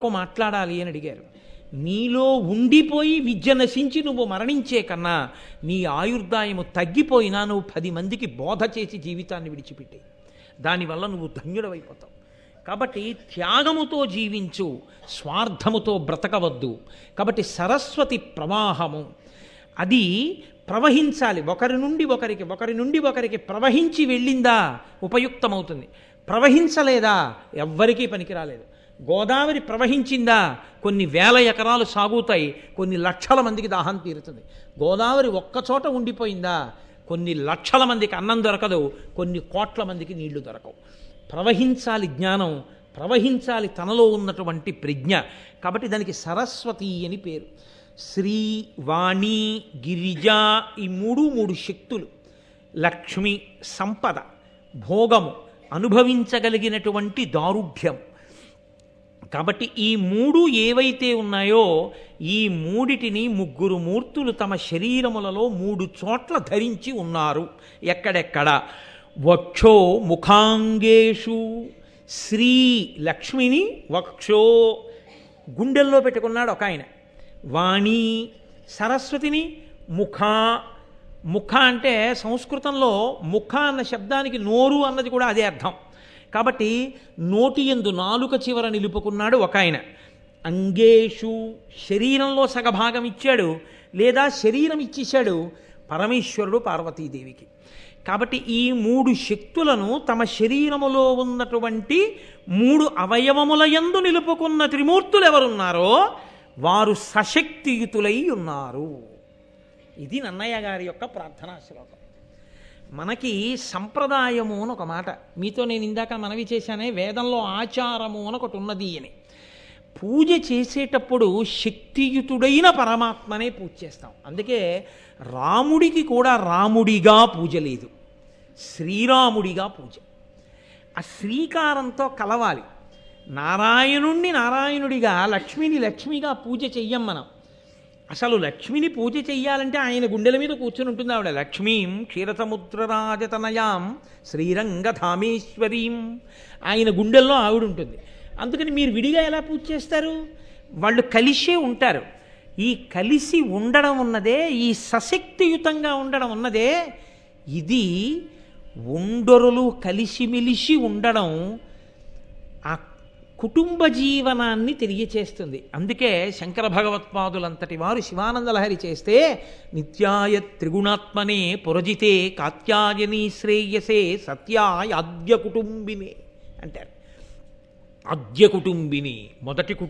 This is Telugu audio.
తప్పు మాట్లాడాలి అని అడిగారు. నీలో ఉండిపోయి విద్య నశించి నువ్వు మరణించే కన్నా నీ ఆయుర్దాయము తగ్గిపోయినా నువ్వు 10 మందికి బోధ చేసి జీవితాన్ని విడిచిపెట్టే, దానివల్ల నువ్వు ధన్యుడవైపోతావు. కాబట్టి త్యాగముతో జీవించు, స్వార్థముతో బ్రతకవద్దు. కాబట్టి సరస్వతి ప్రవాహము అది ప్రవహించాలి, ఒకరి నుండి ఒకరికి ప్రవహించి వెళ్ళిందా ఉపయుక్తమవుతుంది. ప్రవహించలేదా ఎవ్వరికీ పనికిరాలేదు. గోదావరి ప్రవహించిందా కొన్ని వేల ఎకరాలు సాగుతాయి, కొన్ని లక్షల మందికి దాహం తీరుతుంది. గోదావరి ఒక్కచోట ఉండిపోయిందా కొన్ని లక్షల మందికి అన్నం దొరకదు, కొన్ని కోట్ల మందికి నీళ్లు దొరకవు. ప్రవహించాలి జ్ఞానం, ప్రవహించాలి తనలో ఉన్నటువంటి ప్రజ్ఞ. కాబట్టి దానికి సరస్వతి అని పేరు. శ్రీ, వాణి, గిరిజ ఈ మూడు శక్తులు. లక్ష్మి సంపద, భోగము, అనుభవించగలిగినటువంటి దారుఢ్యం. కాబట్టి ఈ మూడు ఏవైతే ఉన్నాయో ఈ మూడిటిని 3 మూర్తులు తమ శరీరములలో 3 చోట్ల ధరించి ఉన్నారు. ఎక్కడెక్కడ? వక్షో ముఖాంగేషు. శ్రీ లక్ష్మిని వక్షో గుండెల్లో పెట్టుకున్నాడు ఒక ఆయన. వాణి సరస్వతిని ముఖ అంటే సంస్కృతంలో ముఖ అన్న శబ్దానికి నోరు అన్నది కూడా అదే అర్థం. కాబట్టి నోటి యందు నాలుక చివర నిలుపుకున్నాడు ఒక ఆయన. అంగేషు శరీరంలో సగభాగం ఇచ్చాడు, లేదా శరీరం ఇచ్చేశాడు పరమేశ్వరుడు పార్వతీదేవికి. కాబట్టి ఈ 3 శక్తులను తమ శరీరములో ఉన్నటువంటి 3 అవయవముల యందు నిలుపుకున్న త్రిమూర్తులు ఎవరున్నారో వారు సశక్తియుతులై ఉన్నారు. ఇది నన్నయ్య గారి యొక్క ప్రార్థనా శ్లోకం. మనకి సంప్రదాయము అని ఒక మాట, మీతో నేను ఇందాక మనవి చేశానే, వేదంలో ఆచారము అని ఒకటి ఉన్నది అని. పూజ చేసేటప్పుడు శక్తియుతుడైన పరమాత్మనే పూజ చేస్తాం. అందుకే రాముడికి కూడా రాముడిగా పూజ లేదు, శ్రీరాముడిగా పూజ. ఆ శ్రీకారంతో కలవాలి. నారాయణుణ్ణి నారాయణుడిగా, లక్ష్మిని లక్ష్మిగా పూజ చెయ్యం మనం. అసలు లక్ష్మిని పూజ చెయ్యాలంటే ఆయన గుండెల మీద కూర్చొని ఉంటుంది ఆవిడ. లక్ష్మీం క్షీరసముద్రరాజతనయాం శ్రీరంగధామేశ్వరీం, ఆయన గుండెల్లో ఆవిడ ఉంటుంది. అందుకని మీరు విడిగా ఎలా పూజ చేస్తారు? వాళ్ళు కలిసే ఉంటారు. ఈ కలిసి ఉండడం ఉన్నదే, ఈ సశక్తియుతంగా ఉండడం ఉన్నదే, ఇది ఉండరులు కలిసిమెలిసి ఉండడం ఆ కుటుంబ జీవనాన్ని తెలియచేస్తుంది. అందుకే శంకర భగవత్పాదులంతటి వారు శివానందలహరి చేస్తే నిత్యాయ త్రిగుణాత్మనే పురజితే కాత్యాయని శ్రేయసే సత్యాయ ఆద్య కుటుంబిని అంటారు. ఆద్య కుటుంబిని, మొదటి కుటుంబం.